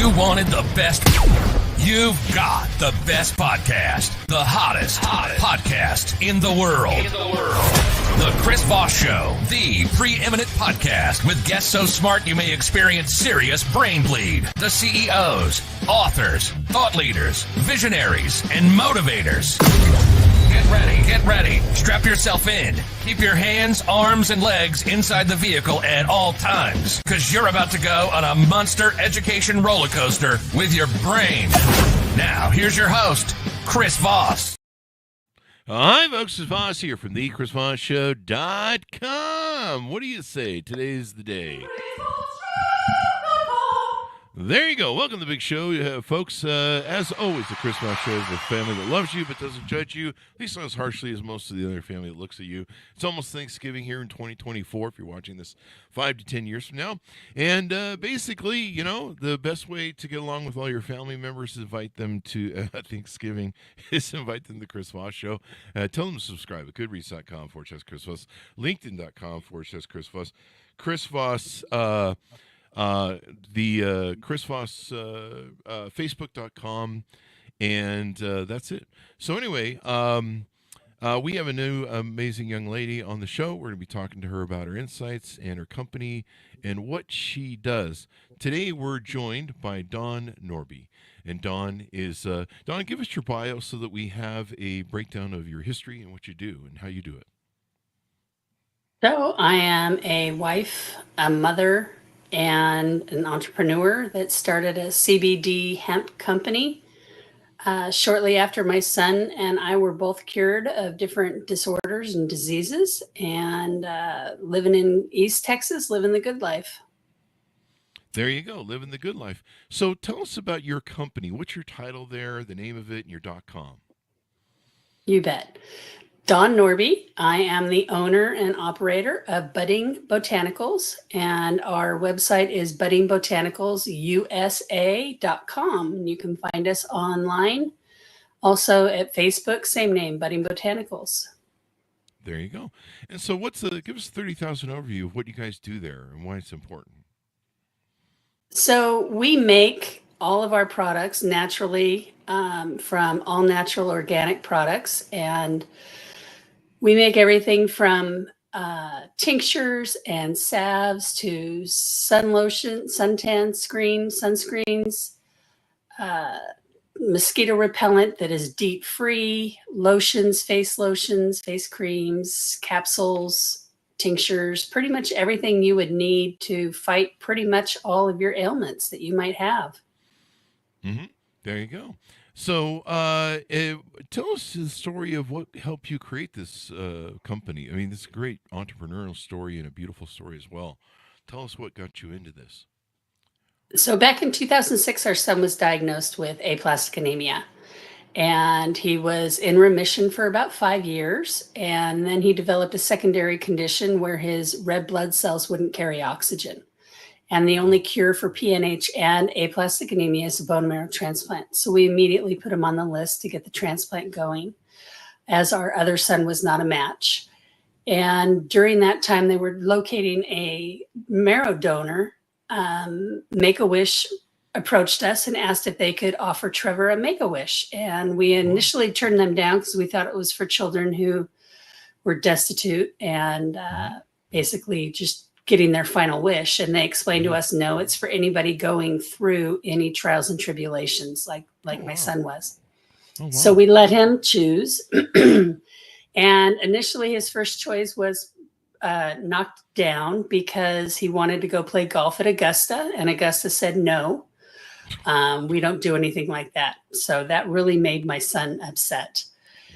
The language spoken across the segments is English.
You wanted the best. You've got the best podcast, the hottest podcast in the world. The Chris Voss Show, the preeminent podcast with guests so smart you may experience serious brain bleed. The CEOs, authors, thought leaders, visionaries, and motivators. Get ready. Strap yourself in. Keep your hands, arms, and legs inside the vehicle at all times, because you're about to go on a monster education roller coaster with your brain. Now, here's your host, Chris Voss. Hi, folks. It's Voss here from the ChrisVossShow.com. What do you say? Today's the day. There you go. Welcome to the big show, folks. As always, the Chris Voss Show is the family that loves you but doesn't judge you, at least not as harshly as most of the other family that looks at you. It's almost Thanksgiving here in 2024 if you're watching this 5 to 10 years from now. And basically, you know, the best way to get along with all your family members is invite them to Thanksgiving is invite them to the Chris Voss Show. Tell them to subscribe at goodreads.com/Chris Voss, linkedin.com/Chris Voss, Chris Voss, the Chris Voss, Facebook.com, and that's it. So anyway, we have a new amazing young lady on the show. We're going to be talking to her about her insights and her company and what she does. Today we're joined by Dawn Norby. And Dawn is, Dawn, give us your bio so that we have a breakdown of your history and what you do and how you do it. So I am a wife, a mother, and an entrepreneur that started a CBD hemp company shortly after my son and I were both cured of different disorders and diseases, and living in East Texas, living the good life. There you go, living the good life. So tell us about your company. What's your title there, the name of it, and your .com? You bet. Dawn Norby. I am the owner and operator of Budding Botanicals, and our website is buddingbotanicalsusa.com. You can find us online. Also at Facebook, same name, Budding Botanicals. There you go. And so give us a 30,000 overview of what you guys do there and why it's important. So we make all of our products naturally from all natural organic products, and we make everything from tinctures and salves to sun lotion, suntan sunscreens, mosquito repellent that is deep free, lotions, face creams, capsules, tinctures, pretty much everything you would need to fight pretty much all of your ailments that you might have. Mm-hmm. There you go. So tell us the story of what helped you create this company. I mean, this is a great entrepreneurial story and a beautiful story as well. Tell us what got you into this. So back in 2006, our son was diagnosed with aplastic anemia, and he was in remission for about 5 years. And then he developed a secondary condition where his red blood cells wouldn't carry oxygen. And the only cure for PNH and aplastic anemia is a bone marrow transplant. So we immediately put him on the list to get the transplant going, as our other son was not a match. And during that time, they were locating a marrow donor. Make-A-Wish approached us and asked if they could offer Trevor a Make-A-Wish. And we initially turned them down because we thought it was for children who were destitute and basically just getting their final wish. And they explained to us, no, it's for anybody going through any trials and tribulations like my son was. Oh, wow. So we let him choose. And initially his first choice was knocked down because he wanted to go play golf at Augusta, and Augusta said, no, we don't do anything like that. So that really made my son upset.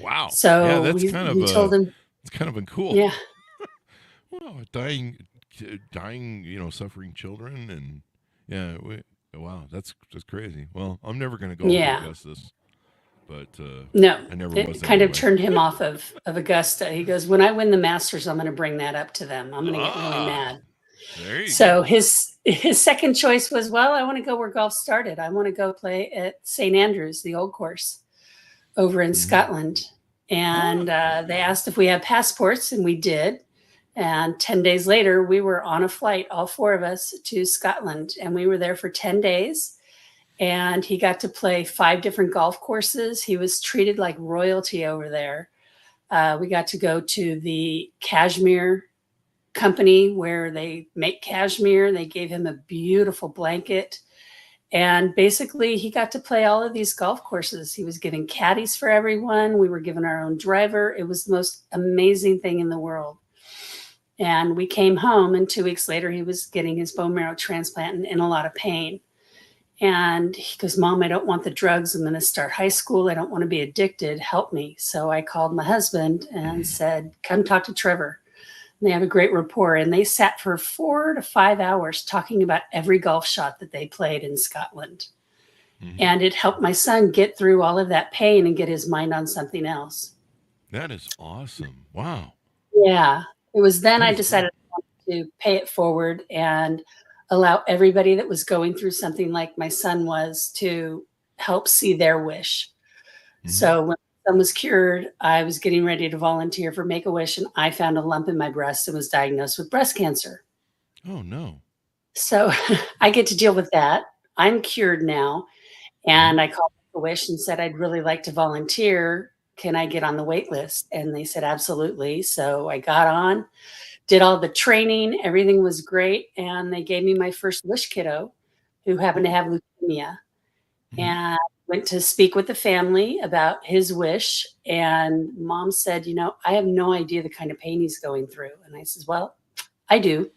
Wow. So yeah, that's we told him, it's kind of uncool. Yeah. Well, dying, suffering children, and wow, that's crazy. Well, I'm never going to go to Augusta, but no, I never it was kind anyway. of turned him off of Augusta. He goes, when I win the Masters, I'm going to bring that up to them. I'm going to get really mad. There you So go. his second choice was, well, I want to go where golf started. I want to go play at St. Andrews, the old course over in Scotland. And they asked if we had passports, and we did. And 10 days later, we were on a flight, all four of us, to Scotland. And we were there for 10 days. and he got to play 5 different golf courses. He was treated like royalty over there. We got to go to the cashmere company where they make cashmere. They gave him a beautiful blanket. And basically, he got to play all of these golf courses. He was given caddies for everyone. We were given our own driver. It was the most amazing thing in the world. And we came home, and 2 weeks later, he was getting his bone marrow transplant and in a lot of pain. And he goes, Mom, I don't want the drugs. I'm going to start high school. I don't want to be addicted. Help me. So I called my husband and said, come talk to Trevor. And they have a great rapport. And they sat for 4 to 5 hours talking about every golf shot that they played in Scotland. Mm-hmm. And it helped my son get through all of that pain and get his mind on something else. That is awesome. Wow. Yeah. It was then I decided to pay it forward and allow everybody that was going through something like my son was to help see their wish. Mm-hmm. So when my son was cured, I was getting ready to volunteer for Make-A-Wish, and I found a lump in my breast and was diagnosed with breast cancer. Oh, no. So I get to deal with that. I'm cured now. And I called Make-A-Wish and said, I'd really like to volunteer. Can I get on the wait list? And they said, absolutely. So I got on, did all the training. Everything was great. And they gave me my first wish kiddo who happened to have leukemia. Mm-hmm. And went to speak with the family about his wish. And Mom said, I have no idea the kind of pain he's going through. And I said, well, I do.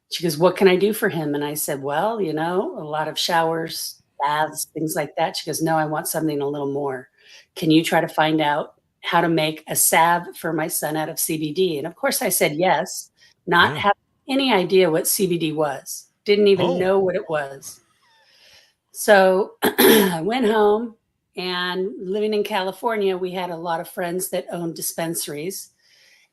She goes, what can I do for him? And I said, well, a lot of showers, baths, things like that. She goes, no, I want something a little more. Can you try to find out how to make a salve for my son out of CBD? And of course I said yes, not having any idea what CBD was. Didn't even know what it was. So I went home, and living in California, we had a lot of friends that owned dispensaries,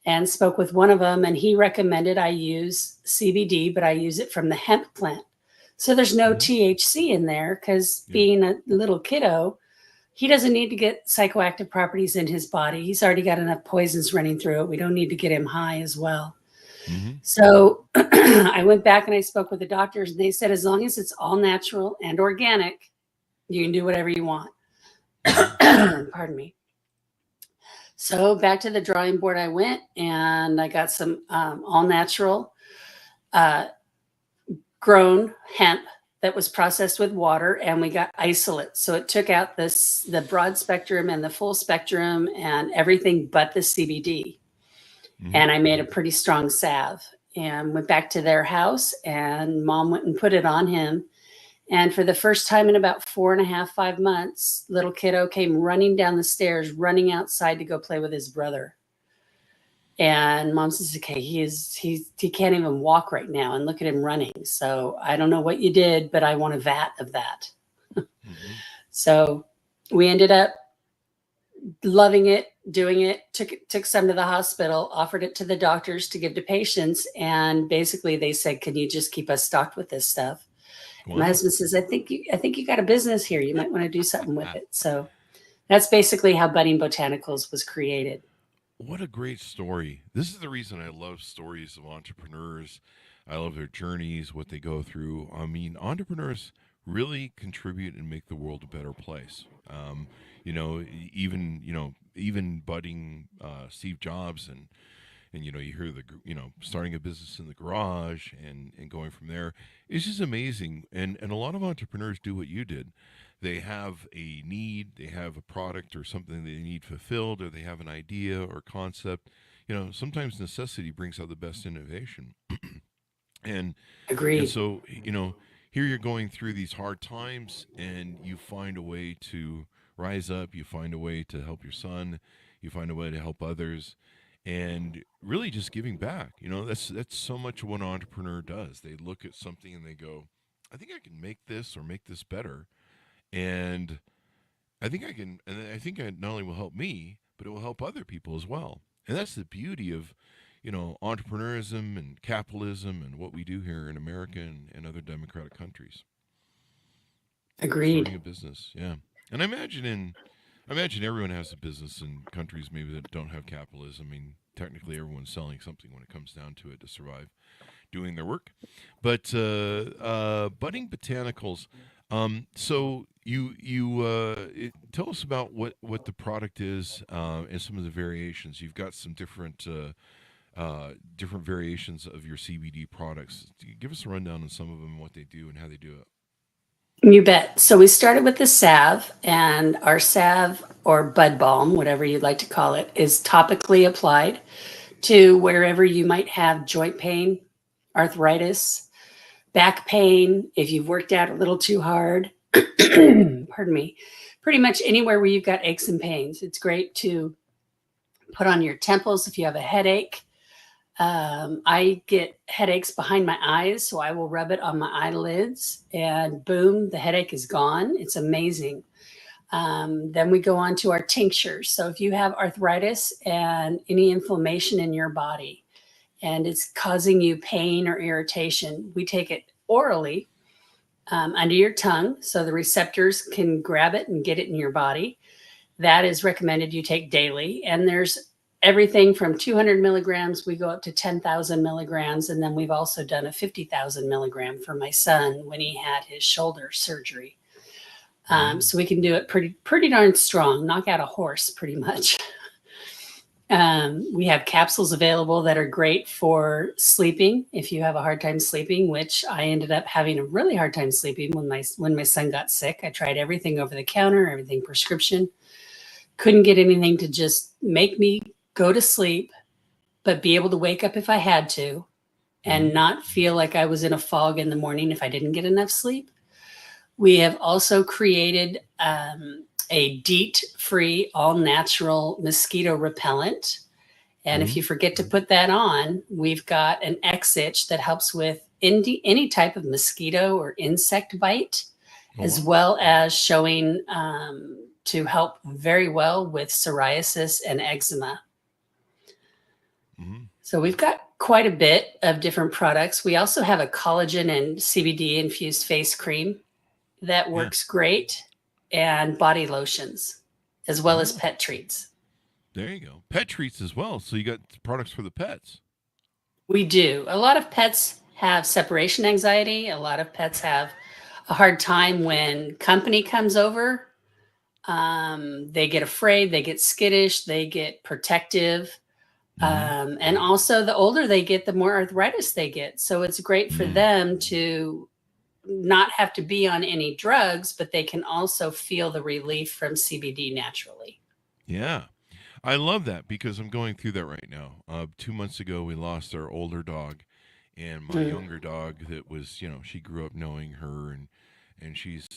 and spoke with one of them, and he recommended I use CBD, but I use it from the hemp plant. So there's no THC in there because being a little kiddo, he doesn't need to get psychoactive properties in his body. He's already got enough poisons running through it. We don't need to get him high as well. Mm-hmm. So I went back and I spoke with the doctors, and they said, as long as it's all natural and organic, you can do whatever you want. Pardon me. So back to the drawing board I went, and I got some all natural grown hemp that was processed with water, and we got isolate. So it took out the broad spectrum and the full spectrum and everything but the CBD. Mm-hmm. And I made a pretty strong salve and went back to their house, and Mom went and put it on him. And for the first time in about 4.5, 5 months, little kiddo came running down the stairs, running outside to go play with his brother. And Mom says, okay, he can't even walk right now, and look at him running. So I don't know what you did, but I want a vat of that. Mm-hmm. So we ended up loving it, doing it, took some to the hospital, offered it to the doctors to give to patients. And basically they said, can you just keep us stocked with this stuff? Wow. My husband says, I think you got a business here. You might want to do something with it. So that's basically how Budding Botanicals was created. What a great story. This is the reason I love stories of entrepreneurs. I love their journeys, what they go through. I mean, entrepreneurs really contribute and make the world a better place. Even budding Steve Jobs and you hear starting a business in the garage and going from there. It's just amazing. And a lot of entrepreneurs do what you did. They have a need, they have a product or something they need fulfilled, or they have an idea or concept. Sometimes necessity brings out the best innovation. And agreed. And so, here you're going through these hard times, and you find a way to rise up. You find a way to help your son. You find a way to help others. And really just giving back. That's so much what an entrepreneur does. They look at something and they go, I think I can make this or make this better. And I think I can, and I think it not only will help me, but it will help other people as well. And that's the beauty of, entrepreneurism and capitalism and what we do here in America and other democratic countries. Agreed. Starting a business, yeah. And I imagine everyone has a business in countries maybe that don't have capitalism. I mean, technically everyone's selling something when it comes down to it to survive doing their work. But Budding Botanicals, So tell us about what the product is and some of the variations. You've got some different variations of your CBD products. Give us a rundown on some of them, what they do, and how they do it. You bet. So we started with the salve, and our salve or bud balm, whatever you'd like to call it, is topically applied to wherever you might have joint pain, arthritis, back pain, if you've worked out a little too hard. Pardon me. Pretty much anywhere where you've got aches and pains. It's great to put on your temples if you have a headache. I get headaches behind my eyes, so I will rub it on my eyelids, and boom, the headache is gone. It's amazing. Then we go on to our tinctures. So if you have arthritis and any inflammation in your body and it's causing you pain or irritation, we take it orally under your tongue so the receptors can grab it and get it in your body. That is recommended you take daily. And there's everything from 200 milligrams, we go up to 10,000 milligrams. And then we've also done a 50,000 milligram for my son when he had his shoulder surgery. So we can do it pretty darn strong, knock out a horse pretty much. We have capsules available that are great for sleeping if you have a hard time sleeping, which I ended up having a really hard time sleeping when my son got sick. I tried everything over the counter, everything prescription. Couldn't get anything to just make me go to sleep, but be able to wake up if I had to and not feel like I was in a fog in the morning if I didn't get enough sleep. We have also created a DEET-free, all-natural mosquito repellent. And if you forget to put that on, we've got an X-Itch that helps with any type of mosquito or insect bite, as well as showing to help very well with psoriasis and eczema. So we've got quite a bit of different products. We also have a collagen and CBD infused face cream that works great, and body lotions, as well as pet treats. There you go. Pet treats as well. So you got products for the pets. We do. A lot of pets have separation anxiety. A lot of pets have a hard time when company comes over. They get afraid, they get skittish, they get protective. And also the older they get, the more arthritis they get. So it's great for them to not have to be on any drugs, but they can also feel the relief from CBD naturally. Yeah. I love that because I'm going through that right now. 2 months ago, we lost our older dog, and my younger dog that was, she grew up knowing her, and she's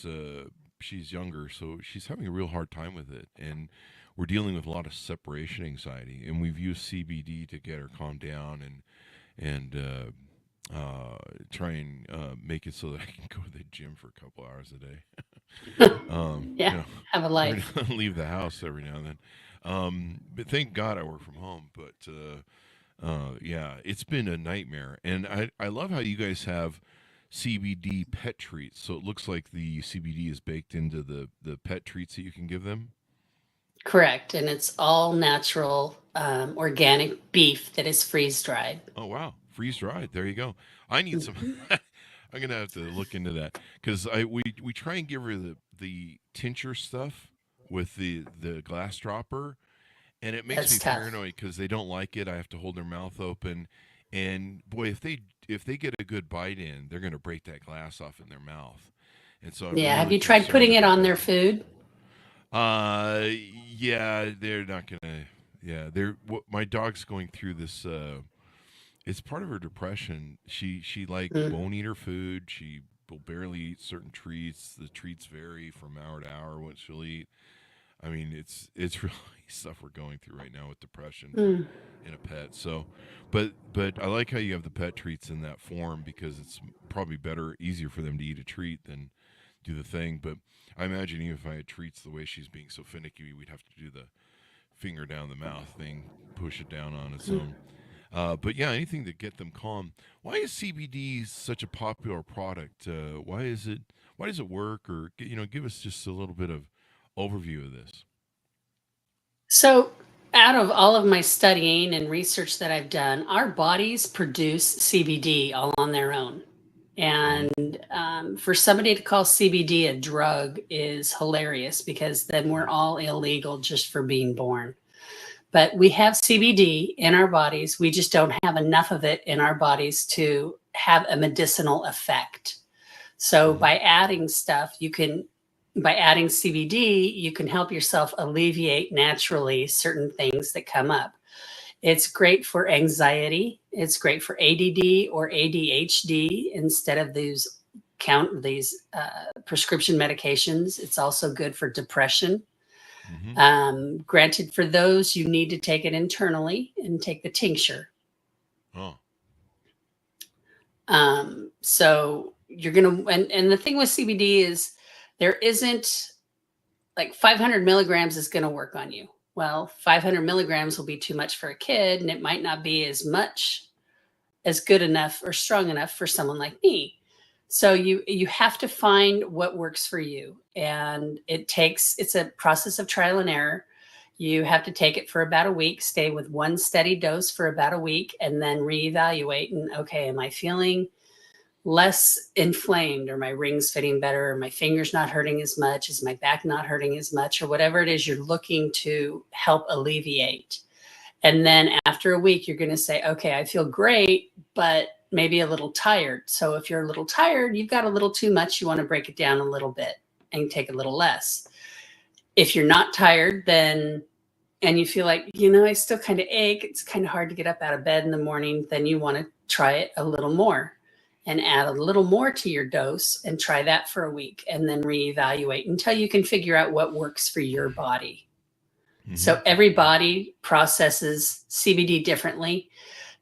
younger, so she's having a real hard time with it. And we're dealing with a lot of separation anxiety, and we've used CBD to get her calmed down and try and make it so that I can go to the gym for a couple hours a day. Have a life. Leave the house every now and then. But thank God I work from home. But it's been a nightmare. And I love how you guys have CBD pet treats. So it looks like the CBD is baked into the pet treats that you can give them. Correct. And it's all natural, organic beef that is freeze dried. Oh, wow. Freeze dried. There you go. I need some. I'm gonna have to look into that because we try and give her the tincture stuff with the glass dropper, and it makes me paranoid because they don't like it. I have to hold their mouth open, and boy, if they get a good bite in, they're gonna break that glass off in their mouth. And so have you tried putting it on their food? Yeah, they're not gonna. Yeah, my dog's going through this. It's part of her depression. She won't eat her food. She will barely eat certain treats. The treats vary from hour to hour what she'll eat. I mean, it's really stuff we're going through right now with depression in a pet. So, but I like how you have the pet treats in that form because it's probably easier for them to eat a treat than do the thing. But I imagine even if I had treats the way she's being so finicky, we'd have to do the finger down the mouth thing, push it down on its own. But yeah, anything to get them calm. Why is CBD such a popular product? Why does it work? Or give us just a little bit of overview of this. So, out of all of my studying and research that I've done, our bodies produce CBD all on their own. And for somebody to call CBD a drug is hilarious, because then we're all illegal just for being born. But we have CBD in our bodies. We just don't have enough of it in our bodies to have a medicinal effect. So by adding CBD, you can help yourself alleviate naturally certain things that come up. It's great for anxiety. It's great for ADD or ADHD instead of these prescription medications. It's also good for depression. Granted, for those, you need to take it internally and take the tincture. Oh. So you're going to, and the thing with CBD is there isn't like 500 milligrams is going to work on you. Well, 500 milligrams will be too much for a kid, and it might not be as good enough or strong enough for someone like me. So you have to find what works for you. And it's a process of trial and error. You have to take it for about a week, stay with one steady dose for about a week, and then reevaluate. And okay, am I feeling less inflamed? Are my rings fitting better? Are my fingers not hurting as much? Is my back not hurting as much? Or whatever it is you're looking to help alleviate. And then after a week, you're going to say, okay, I feel great, but maybe a little tired. So if you're a little tired, you've got a little too much, you want to break it down a little bit and take a little less. If you're not tired, then, and you feel like, I still kind of ache, it's kind of hard to get up out of bed in the morning, then you want to try it a little more and add a little more to your dose and try that for a week, and then reevaluate until you can figure out what works for your body. So every body processes CBD differently.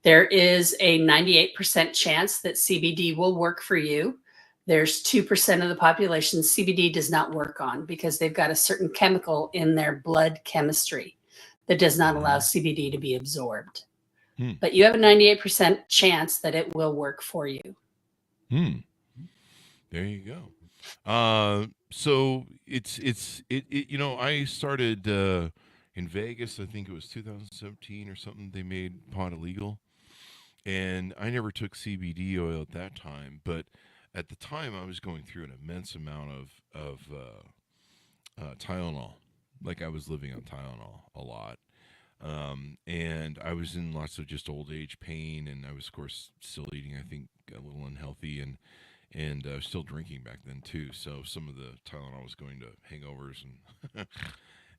There is a 98% chance that CBD will work for you. There's 2% of the population CBD does not work on because they've got a certain chemical in their blood chemistry that does not allow CBD to be absorbed. But you have a 98% chance that it will work for you. There you go. So it's I started in Vegas. I think it was 2017 or something. They made pot illegal, and I never took CBD oil at that time. But at the time, I was going through an immense amount of Tylenol. Like I was living on Tylenol a lot. And I was in lots of just old age pain, and I was, of course, still eating, I think, a little unhealthy, and I was still drinking back then too. So some of the Tylenol was going to hangovers and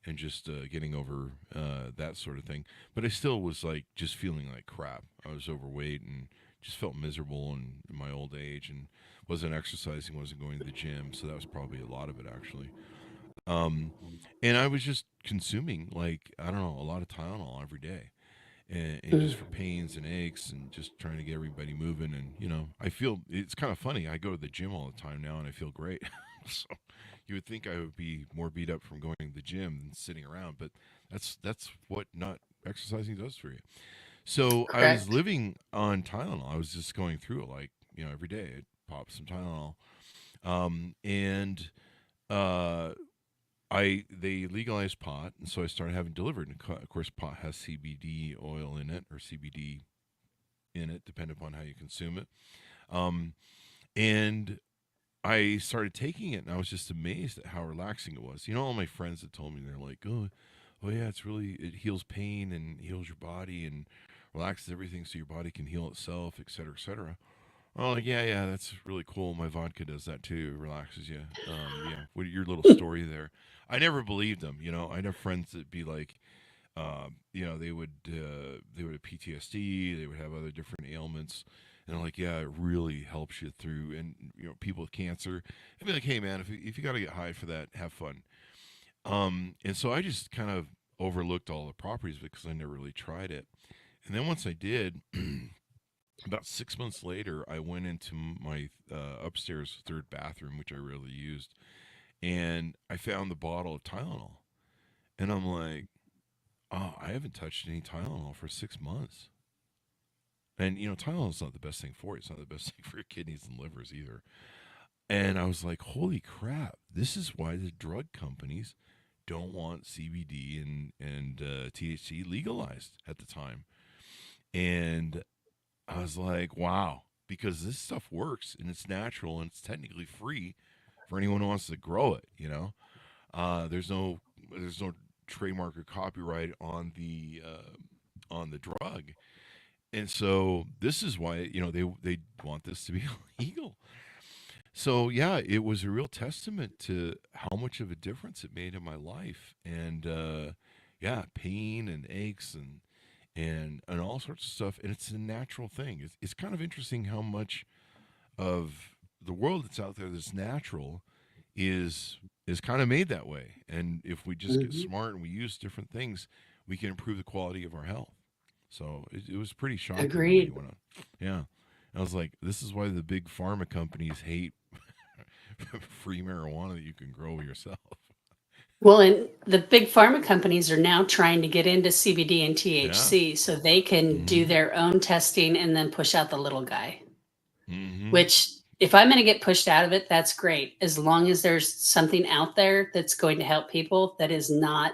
and just getting over that sort of thing. But I still was like just feeling like crap. I was overweight and just felt miserable in my old age, and wasn't exercising, wasn't going to the gym. So that was probably a lot of it, actually. And I was just consuming, like, I don't know, a lot of Tylenol every day, and just for pains and aches, and just trying to get everybody moving. And I feel it's kind of funny. I go to the gym all the time now, and I feel great. So you would think I would be more beat up from going to the gym than sitting around, but that's what not exercising does for you. So Correct. I was living on Tylenol. I was just going through it, like, every day. I'd pop some Tylenol, and they legalized pot, and so I started having delivered. And of course, pot has CBD oil in it, or CBD in it, depending upon how you consume it. And I started taking it, and I was just amazed at how relaxing it was. All my friends had told me, they're like, oh yeah, it heals pain and heals your body and relaxes everything, so your body can heal itself, et cetera, et cetera. Oh, like, yeah, that's really cool. My vodka does that too. It relaxes you. Yeah, what your little story there? I never believed them. I'd have friends that be like, they would have PTSD. They would have other different ailments, and I'm like, yeah, it really helps you through. And people with cancer, I'd be like, hey man, if you got to get high for that, have fun. And so I just kind of overlooked all the properties because I never really tried it. And then once I did. About 6 months later, I went into my upstairs third bathroom, which I rarely used, and I found the bottle of Tylenol. And I'm like, oh, I haven't touched any Tylenol for 6 months. And, Tylenol's not the best thing for you. It's not the best thing for your kidneys and livers either. And I was like, holy crap, this is why the drug companies don't want CBD and THC legalized at the time. And I was like, wow, because this stuff works and it's natural and it's technically free for anyone who wants to grow it. There's no trademark or copyright on the drug, and so this is why they want this to be illegal. So yeah, it was a real testament to how much of a difference it made in my life, and yeah, pain and aches and all sorts of stuff. And it's a natural thing. It's kind of interesting how much of the world that's out there that's natural is kind of made that way. And if we just get smart and we use different things, we can improve the quality of our health. So it was pretty shocking when he Agreed. went on. Yeah. I was like, this is why the big pharma companies hate free marijuana that you can grow yourself. Well, and the big pharma companies are now trying to get into CBD and Yeah. THC so they can do Mm-hmm. their own testing and then push out the little guy. Mm-hmm. Which, if I'm going to get pushed out of it, that's great. As long as there's something out there that's going to help people, that is not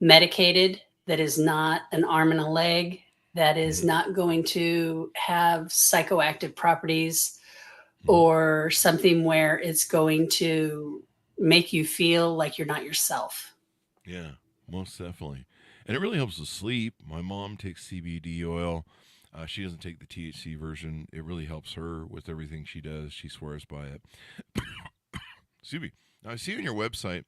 medicated, that is not an arm and a leg, that is Mm-hmm. not going to have psychoactive properties, Mm-hmm. or something where it's going to make you feel like you're not yourself. Yeah, most definitely. And it really helps with sleep. My mom takes CBD oil. She doesn't take the THC version. It really helps her with everything she does. She swears by it. Excuse me. Now, I see on your website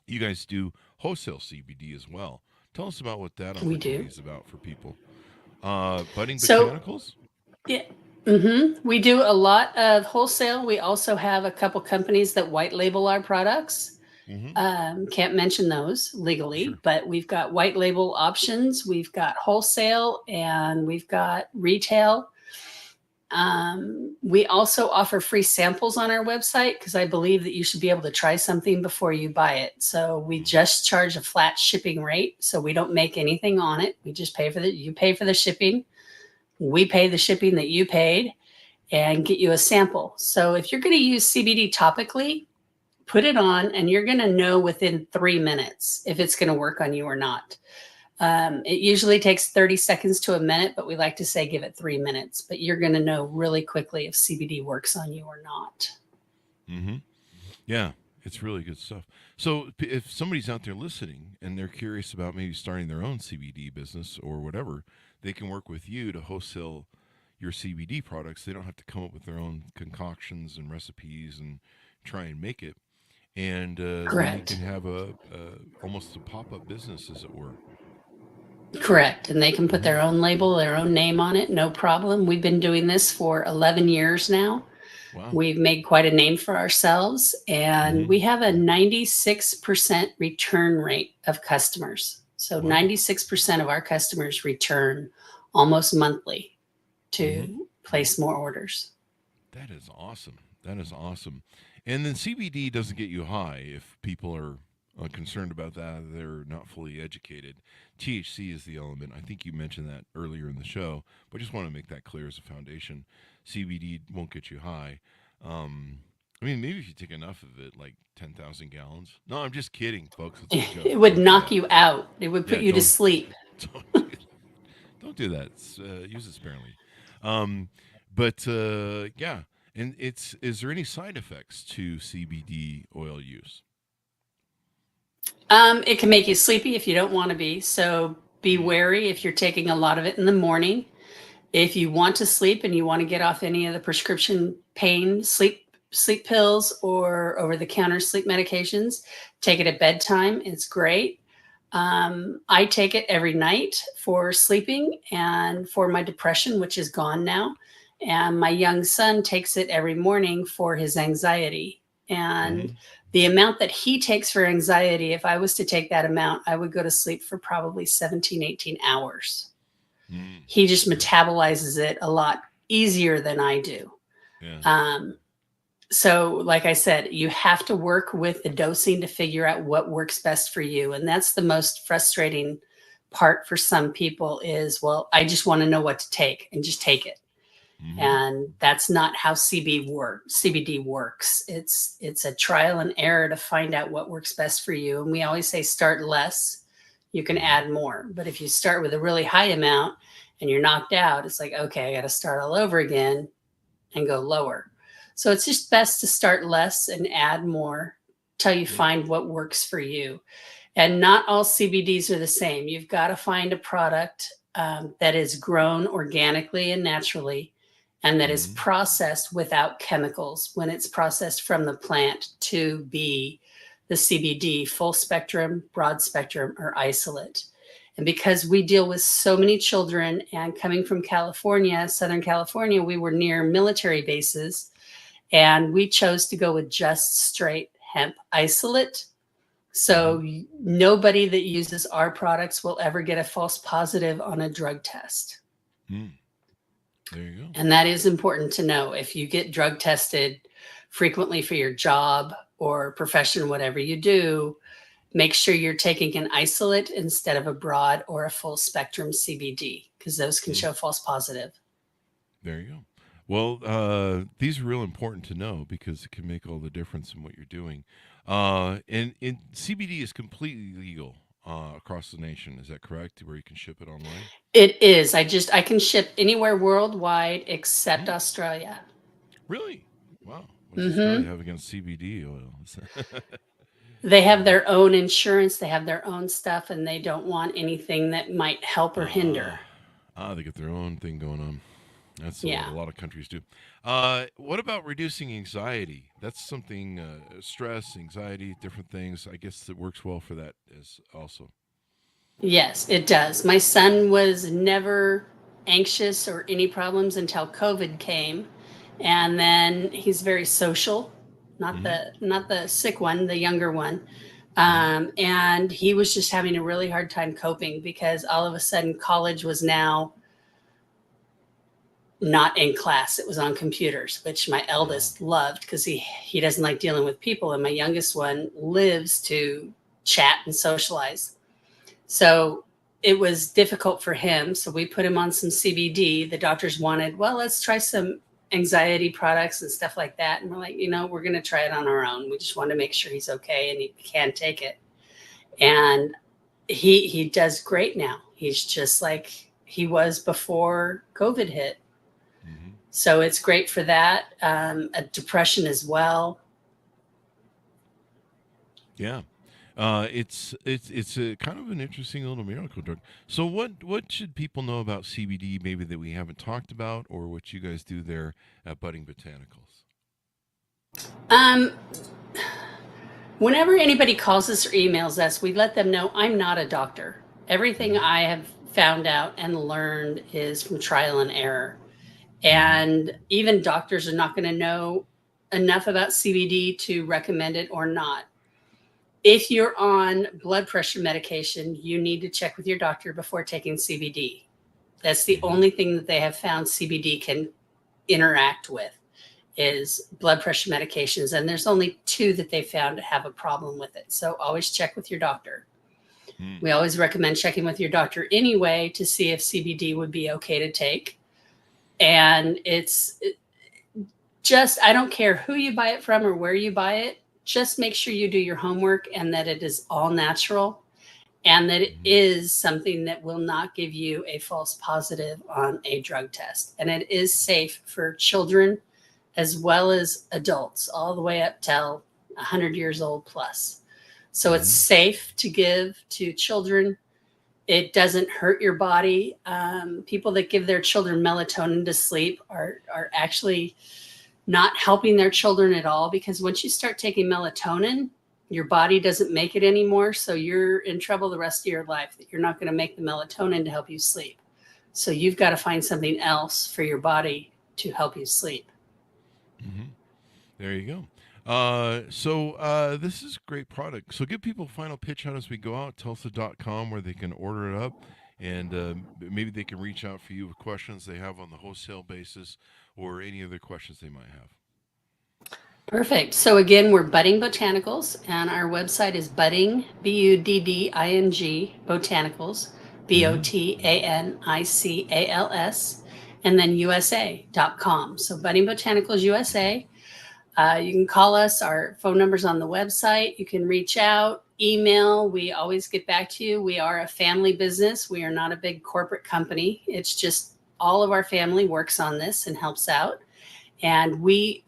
you guys do wholesale CBD as well. Tell us about what that We opportunity do. is about for people. Budding So, Botanicals? yeah. We do a lot of wholesale. We also have a couple companies that white label our products. Mm-hmm. Can't mention those legally, Sure. but we've got white label options. We've got wholesale and we've got retail. We also offer free samples on our website because I believe that you should be able to try something before you buy it. So we just charge a flat shipping rate. So we don't make anything on it. We just you pay for the shipping. We pay the shipping that you paid and get you a sample. So if you're going to use CBD topically, put it on and you're going to know within 3 minutes if it's going to work on you or not. It usually takes 30 seconds to a minute, but we like to say give it 3 minutes. But you're going to know really quickly if CBD works on you or not. Mm-hmm. Yeah, it's really good stuff. So if somebody's out there listening and they're curious about maybe starting their own CBD business or whatever, they can work with you to wholesale your CBD products. They don't have to come up with their own concoctions and recipes and try and make it. And then you Correct. can have a almost a pop-up business, as it were. Correct. And they can put Mm-hmm. their own label, their own name on it. No problem. We've been doing this for 11 years now. Wow. We've made quite a name for ourselves, and Mm-hmm. we have a 96% return rate of customers. So Wow. 96% of our customers return almost monthly Mm-hmm. to place more orders. That is awesome. That is awesome. And then CBD doesn't get you high if people are concerned about that. They're not fully educated. THC is the element. I think you mentioned that earlier in the show, but I just want to make that clear as a foundation. CBD won't get you high. I mean, maybe if you take enough of it, like 10,000 gallons. No, I'm just kidding, folks. It's a joke. It would Don't do knock that. you out. It would put Yeah, you to sleep. don't, don't do that. Use it sparingly. Um, but yeah, and is there any side effects to CBD oil use? It can make you sleepy if you don't want to be. So be Mm. wary if you're taking a lot of it in the morning. If you want to sleep and you want to get off any of the prescription pain sleep pills or over the counter sleep medications, take it at bedtime. It's great. I take it every night for sleeping and for my depression, which is gone now. And my young son takes it every morning for his anxiety. And Mm-hmm. the amount that he takes for anxiety, if I was to take that amount, I would go to sleep for probably 17, 18 hours. Mm. He just Okay. metabolizes it a lot easier than I do. Yeah. So, like I said, you have to work with the dosing to figure out what works best for you. And that's the most frustrating part for some people is, well, I just want to know what to take and just take it. Mm-hmm. And that's not how CBD works. It's a trial and error to find out what works best for you. And we always say start less, you can add more. But if you start with a really high amount and you're knocked out, it's like, okay, I got to start all over again. and go lower. So it's just best to start less and add more till you find what works for you. And not all CBDs are the same. You've got to find a product that is grown organically and naturally, and that is processed without chemicals when it's processed from the plant to be the CBD, full spectrum, broad spectrum, or isolate. And because we deal with so many children, and coming from California, Southern California, we were near military bases, and we chose to go with just straight hemp isolate. So nobody that uses our products will ever get a false positive on a drug test. There you go. And that is important to know. If you get drug tested frequently for your job or profession, whatever you do, make sure you're taking an isolate instead of a broad or a full spectrum CBD, because those can show false positive. There you go. Well, these are real important to know because it can make all the difference in what you're doing. And CBD is completely legal across the nation. Is that correct? Where you can ship it online? It is. I can ship anywhere worldwide except Australia. Really? Wow. What does Australia have against CBD oil? They have their own insurance. They have their own stuff, and they don't want anything that might help or hinder. They get their own thing going on. That's what a lot of countries do. What about reducing anxiety? That's something, stress, anxiety, different things. I guess it works well for that as also. Yes, it does. My son was never anxious or any problems until COVID came. And then he's very social, not the sick one, the younger one. And he was just having a really hard time coping because all of a sudden college was now not in class. It was on computers, which my eldest loved because he doesn't like dealing with people. And my youngest one lives to chat and socialize. So it was difficult for him. So we put him on some CBD. The doctors wanted, well, let's try some anxiety products and stuff like that. And we're like, we're going to try it on our own. We just want to make sure he's okay and he can take it. And he does great now. He's just like he was before COVID hit. So it's great for that. Depression as well. Yeah. It's a kind of an interesting little miracle drug. So what should people know about CBD maybe that we haven't talked about, or what you guys do there at Budding Botanicals? Whenever anybody calls us or emails us, we let them know I'm not a doctor. Everything I have found out and learned is from trial and error. And even doctors are not going to know enough about CBD to recommend it or not. If you're on blood pressure medication, you need to check with your doctor before taking CBD. That's the only thing that they have found CBD can interact with is blood pressure medications. And there's only 2 that they found to have a problem with it. So always check with your doctor. We always recommend checking with your doctor anyway to see if CBD would be okay to take. And I don't care who you buy it from or where you buy it. Just make sure you do your homework and that it is all natural and that it is something that will not give you a false positive on a drug test. And it is safe for children as well as adults, all the way up till 100 years old plus. So it's safe to give to children. It doesn't hurt your body. People that give their children melatonin to sleep are actually not helping their children at all, because once you start taking melatonin, your body doesn't make it anymore. So you're in trouble the rest of your life, that you're not going to make the melatonin to help you sleep. So you've got to find something else for your body to help you sleep. There you go. So this is a great product. So give people a final pitch out as we go out, Tulsa.com, where they can order it up, and maybe they can reach out for you with questions they have on the wholesale basis or any other questions they might have. Perfect. So again, we're Budding Botanicals, and our website is Budding, Budding, Botanicals, Botanicals, and then USA.com. So Budding Botanicals USA. You can call us. Our phone number's on the website. You can reach out, email. We always get back to you. We are a family business. We are not a big corporate company. It's just all of our family works on this and helps out. And we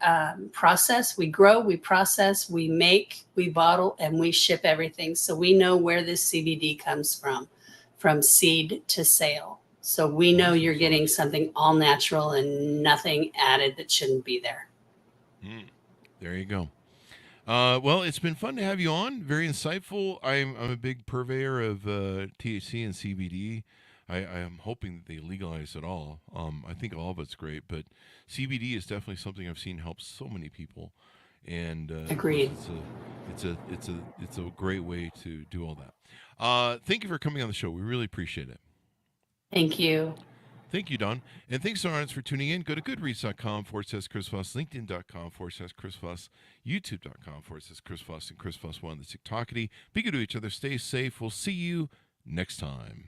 process, we grow, we process, we make, we bottle, and we ship everything. So we know where this CBD comes from seed to sale. So we know you're getting something all natural and nothing added that shouldn't be there. There you go. Well, it's been fun to have you on. Very insightful. I'm a big purveyor of THC and CBD. I am hoping that they legalize it all. I think all of it's great, but CBD is definitely something I've seen help so many people, and Agreed. It's a great way to do all that. Thank you for coming on the show. We really appreciate it. Thank you. Thank you, Don. And thanks to our audience for tuning in. Go to goodreads.com/Chris Voss, LinkedIn.com/Chris Voss, YouTube.com/Chris Voss, and Chris Voss1, the TikTokity. Be good to each other. Stay safe. We'll see you next time.